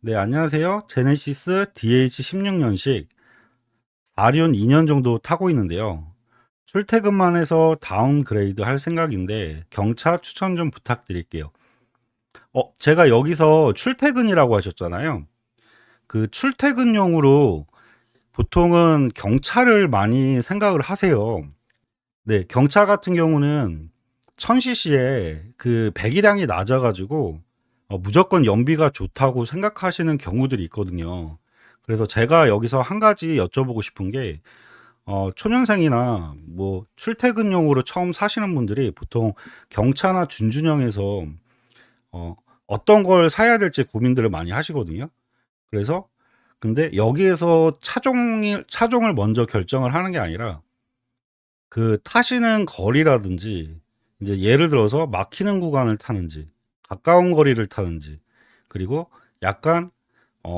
네, 안녕하세요. 제네시스 DH16년식 4륜 2년 정도 타고 있는데요. 출퇴근만 해서 다운그레이드 할 생각인데 경차 추천 좀 부탁드릴게요. 제가 여기서 출퇴근이라고 하셨잖아요. 그 출퇴근용으로 보통은 경차를 많이 생각을 하세요. 네, 경차 같은 경우는 1000cc에 그 배기량이 낮아가지고 무조건 연비가 좋다고 생각하시는 경우들이 있거든요. 그래서 제가 여기서 한 가지 여쭤보고 싶은 게, 초년생이나 뭐 출퇴근용으로 처음 사시는 분들이 보통 경차나 준준형에서 어, 어떤 걸 사야 될지 고민들을 많이 하시거든요. 그래서 근데 여기에서 차종을 먼저 결정을 하는 게 아니라 그 타시는 거리라든지 이제 예를 들어서 막히는 구간을 타는지 가까운 거리를 타는지 그리고 약간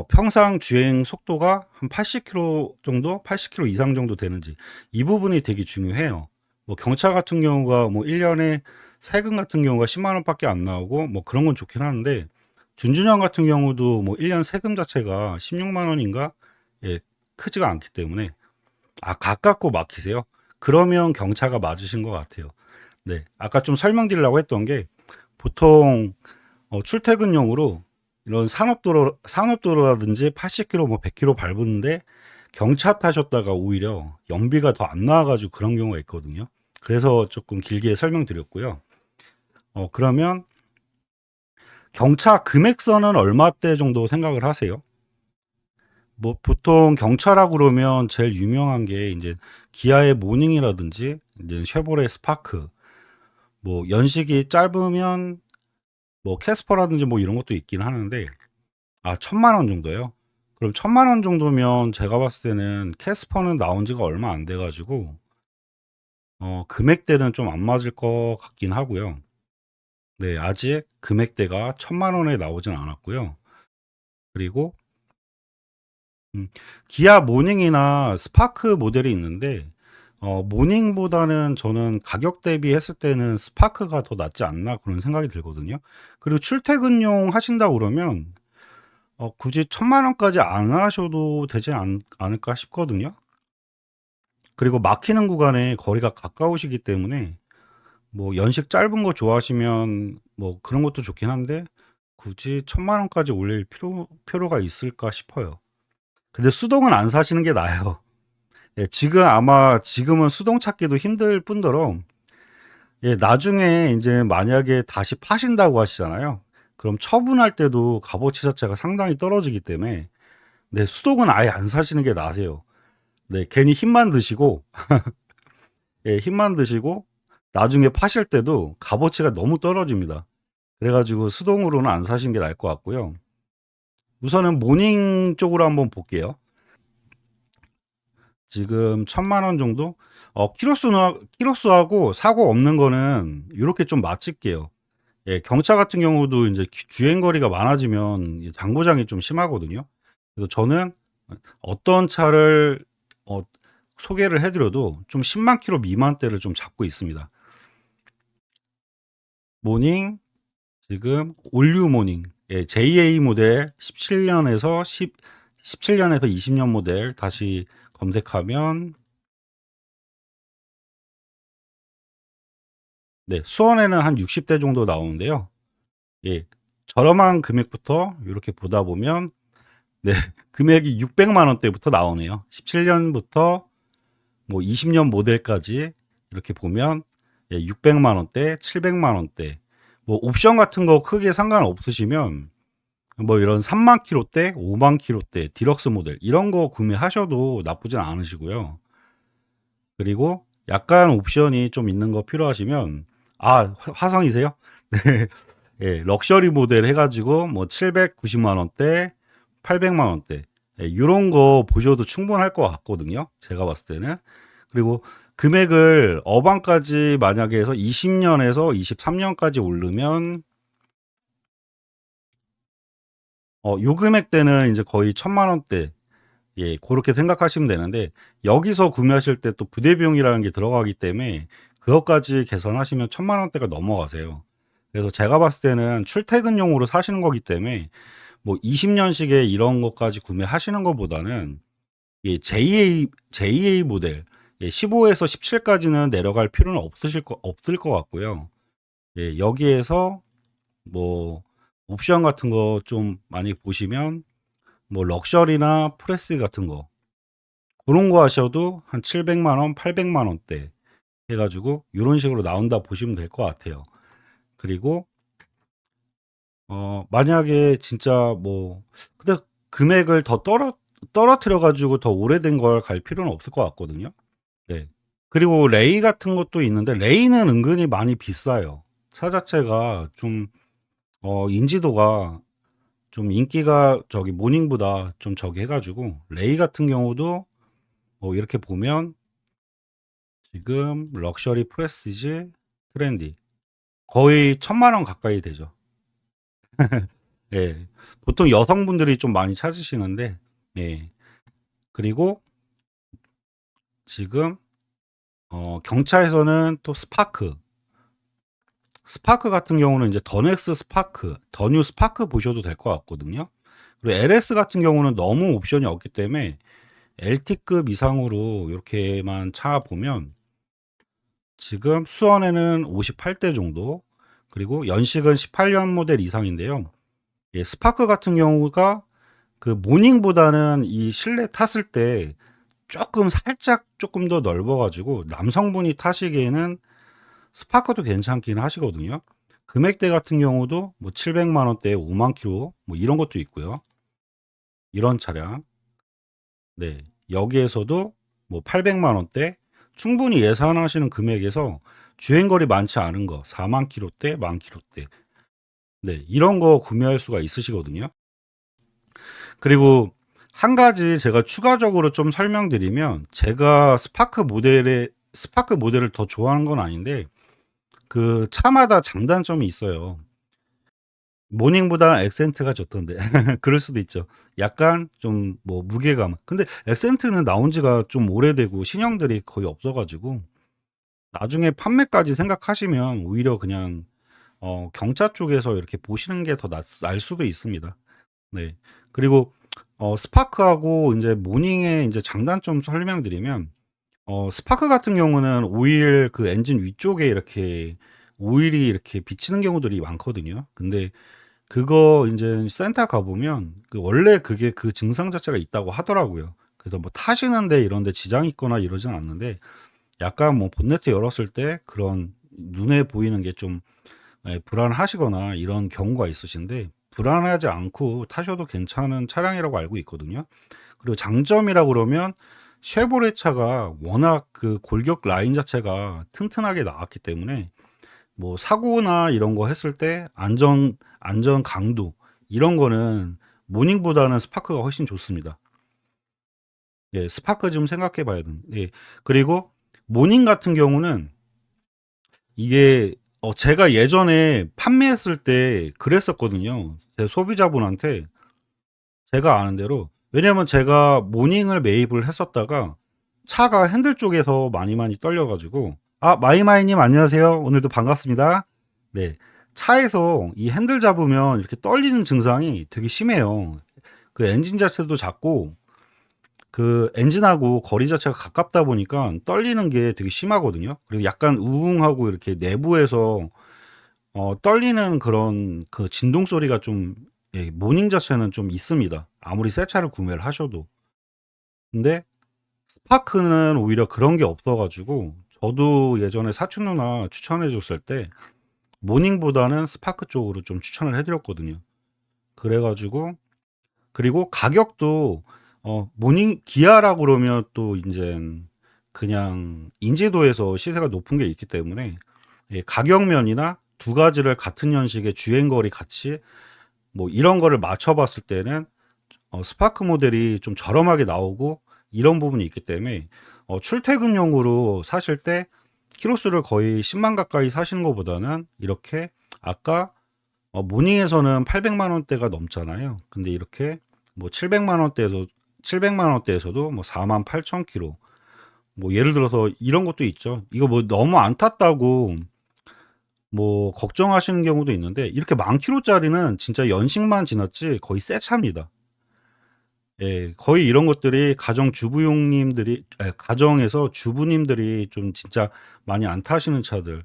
평상 주행 속도가 한 80km 정도, 80km 이상 정도 되는지 이 부분이 되게 중요해요. 뭐 경차 같은 경우가 뭐 1년에 세금 같은 경우가 10만 원밖에 안 나오고 뭐 그런 건 좋긴 하는데 준준형 같은 경우도 뭐 1년 세금 자체가 16만 원인가 예, 크지가 않기 때문에 가깝고 막히세요? 그러면 경차가 맞으신 것 같아요. 네. 아까 좀 설명드리려고 했던 게 보통 출퇴근용으로 이런 산업도로라든지 80km 뭐 100km 밟았는데 경차 타셨다가 오히려 연비가 더 안 나와가지고 그런 경우가 있거든요. 그래서 조금 길게 설명드렸고요. 그러면 경차 금액선은 얼마대 정도 생각을 하세요? 뭐 보통 경차라고 그러면 제일 유명한 게 이제 기아의 모닝이라든지 이제 쉐보레 스파크 뭐 연식이 짧으면 뭐 캐스퍼라든지 뭐 이런 것도 있긴 하는데 1천만 원 정도요? 그럼 1천만 원 정도면 제가 봤을 때는 캐스퍼는 나온 지가 얼마 안 돼 가지고 금액대는 좀 안 맞을 것 같긴 하고요. 네, 아직 금액대가 1천만 원에 나오진 않았고요. 그리고 음, 기아 모닝이나 스파크 모델이 있는데 모닝보다는 저는 가격 대비했을 때는 스파크가 더 낫지 않나 그런 생각이 들거든요. 그리고 출퇴근용 하신다 그러면 굳이 1천만 원까지 안 하셔도 되지 않을까 싶거든요. 그리고 막히는 구간에 거리가 가까우시기 때문에 뭐 연식 짧은 거 좋아하시면 뭐 그런 것도 좋긴 한데 굳이 1천만 원까지 올릴 필요가 있을까 싶어요. 근데 수동은 안 사시는 게 나아요. 예, 지금은 수동 찾기도 힘들 뿐더러 예, 나중에 이제 만약에 다시 파신다고 하시잖아요. 그럼 처분할 때도 값어치 자체가 상당히 떨어지기 때문에 네, 수동은 아예 안 사시는 게 나으세요. 네, 괜히 힘만 드시고 예, 힘만 드시고 나중에 파실 때도 값어치가 너무 떨어집니다. 그래가지고 수동으로는 안 사시는 게 나을 것 같고요. 우선은 모닝 쪽으로 한번 볼게요. 지금 1천만 원 정도? 키로수하고 사고 없는 거는 이렇게 좀 맞출게요. 예, 경차 같은 경우도 이제 주행 거리가 많아지면 이 장고장이 좀 심하거든요. 그래서 저는 어떤 차를 어, 소개를 해드려도 좀 10만 킬로 미만대를 좀 잡고 있습니다. 모닝 지금 올류 모닝 예, JA 모델 17년에서 20년 모델 다시 검색하면 네, 수원에는 한 60대 정도 나오는데요. 예, 저렴한 금액부터 이렇게 보다 보면 네, 금액이 600만 원대부터 나오네요. 17년부터 뭐 20년 모델까지 이렇게 보면 예, 600만 원대, 700만 원대. 뭐 옵션 같은 거 크게 상관없으시면 뭐 이런 3만 킬로대, 5만 킬로대, 디럭스 모델 이런 거 구매하셔도 나쁘진 않으시고요. 그리고 약간 옵션이 좀 있는 거 필요하시면 화성이세요? 네. 예, 럭셔리 모델 해가지고 뭐 790만 원대, 800만 원대 이런 거 보셔도 충분할 것 같거든요. 제가 봤을 때는. 그리고 금액을 어방까지 만약에 해서 20년에서 23년까지 오르면 요 금액대는 이제 거의 1천만 원대 예, 그렇게 생각하시면 되는데 여기서 구매하실 때 또 부대 비용이라는 게 들어가기 때문에 그것까지 계산하시면 1천만 원대가 넘어가세요. 그래서 제가 봤을 때는 출퇴근용으로 사시는 거기 때문에 뭐 20년식에 이런 것까지 구매하시는 것보다는 이 JA 모델 15에서 17까지는 내려갈 필요는 없을 것 같고요. 예, 여기에서 뭐 옵션 같은 거 좀 많이 보시면 뭐 럭셔리나 프레스 같은 거 그런 거 하셔도 한 700만 원, 800만 원대 해가지고 이런 식으로 나온다 보시면 될 것 같아요. 그리고 만약에 진짜 뭐 근데 금액을 더 떨어뜨려 가지고 더 오래된 걸 갈 필요는 없을 것 같거든요. 네. 그리고 레이 같은 것도 있는데 레이는 은근히 많이 비싸요. 차 자체가 좀 인지도가 좀 인기가 저기 모닝보다 좀 저기 해 가지고 레이 같은 경우도 이렇게 보면 지금 럭셔리 프레스티지 트렌디 거의 1,000만 원 가까이 되죠. 예. 보통 여성분들이 좀 많이 찾으시는데 예. 그리고 지금 경차에서는 또 스파크 같은 경우는 이제 더 뉴 스파크 보셔도 될 것 같거든요. 그리고 LS 같은 경우는 너무 옵션이 없기 때문에 LT급 이상으로 이렇게만 차 보면 지금 수원에는 58대 정도, 그리고 연식은 18년 모델 이상인데요. 예, 스파크 같은 경우가 그 모닝보다는 이 실내 탔을 때 살짝 조금 더 넓어 가지고 남성분이 타시기에는 스파크도 괜찮긴 하시거든요. 금액대 같은 경우도 뭐 700만 원대에 5만 킬로 뭐 이런 것도 있고요. 이런 차량. 네. 여기에서도 뭐 800만 원대 충분히 예산하시는 금액에서 주행거리 많지 않은 거 4만 킬로대, 만 킬로대. 네. 이런 거 구매할 수가 있으시거든요. 그리고 한 가지 제가 추가적으로 좀 설명드리면 제가 스파크 모델을 더 좋아하는 건 아닌데 그 차마다 장단점이 있어요. 모닝보다 액센트가 좋던데. 그럴 수도 있죠. 약간 좀 뭐 무게감. 근데 액센트는 나온 지가 좀 오래되고 신형들이 거의 없어 가지고 나중에 판매까지 생각하시면 오히려 그냥 경차 쪽에서 이렇게 보시는 게 더 날 수도 있습니다. 네. 그리고 스파크하고 인제 모닝의 인제 장단점 설명드리면 스파크 같은 경우는 오일 그 엔진 위쪽에 이렇게 오일이 이렇게 비치는 경우들이 많거든요. 근데 그거 인제 센터 가 보면 그 원래 그게 그 증상 자체가 있다고 하더라고요. 그래서 뭐 타시는데 이런 데 지장이 있거나 이러진 않는데 약간 뭐 본네트 열었을 때 그런 눈에 보이는 게 좀 불안하시거나 이런 경우가 있으신데 불안하지 않고 타셔도 괜찮은 차량이라고 알고 있거든요. 그리고 장점이라 그러면 쉐보레 차가 워낙 그 골격 라인 자체가 튼튼하게 나왔기 때문에 뭐 사고나 이런 거 했을 때 안전 강도 이런 거는 모닝보다는 스파크가 훨씬 좋습니다. 예, 스파크 좀 생각해 봐야 됩니다. 예. 그리고 모닝 같은 경우는 이게 제가 예전에 판매했을 때 그랬었거든요. 제 소비자분한테 제가 아는 대로. 왜냐면 제가 모닝을 매입을 했었다가 차가 핸들 쪽에서 많이 떨려 가지고 마이마이 님 안녕하세요. 오늘도 반갑습니다. 네. 차에서 이 핸들 잡으면 이렇게 떨리는 증상이 되게 심해요. 그 엔진 자체도 작고 그 엔진하고 거리 자체가 가깝다 보니까 떨리는 게 되게 심하거든요. 그리고 약간 우웅하고 이렇게 내부에서 떨리는 그런 그 진동 소리가 좀 예, 모닝 자체는 좀 있습니다. 아무리 새 차를 구매를 하셔도. 근데 스파크는 오히려 그런 게 없어 가지고 저도 예전에 사촌 누나 추천해 줬을 때 모닝보다는 스파크 쪽으로 좀 추천을 해 드렸거든요. 그래 가지고 그리고 가격도 모닝 기아라 그러면 또 인젠 그냥 인지도에서 시세가 높은 게 있기 때문에 예, 가격 면이나 두 가지를 같은 연식의 주행 거리 같이 뭐 이런 거를 맞춰 봤을 때는 스파크 모델이 좀 저렴하게 나오고 이런 부분이 있기 때문에 출퇴근용으로 사실 때 키로수를 거의 10만 가까이 사시는 것보다는 이렇게 아까 모닝에서는 800만 원대가 넘잖아요. 근데 이렇게 뭐 700만 원대에서도 뭐 4만 8천 킬로 뭐 예를 들어서 이런 것도 있죠. 이거 뭐 너무 안 탔다고 뭐 걱정하시는 경우도 있는데 이렇게 만 킬로짜리는 진짜 연식만 지났지 거의 새 차입니다. 예. 거의 이런 것들이 가정주부용님들이 가정에서 주부님들이 좀 진짜 많이 안 타시는 차들,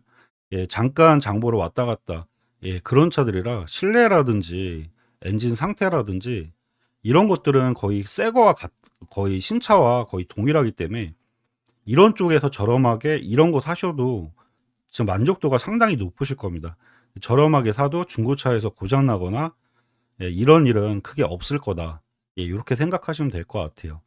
예 잠깐 장 보러 왔다 갔다, 예 그런 차들이라 실내라든지 엔진 상태라든지 이런 것들은 거의 새 거와 같 거의 신차와 거의 동일하기 때문에 이런 쪽에서 저렴하게 이런 거 사셔도 진짜 만족도가 상당히 높으실 겁니다. 저렴하게 사도 중고차에서 고장 나거나 예 '이런 일은 크게 없을 거다.' 예 요렇게 생각하시면 될 것 같아요.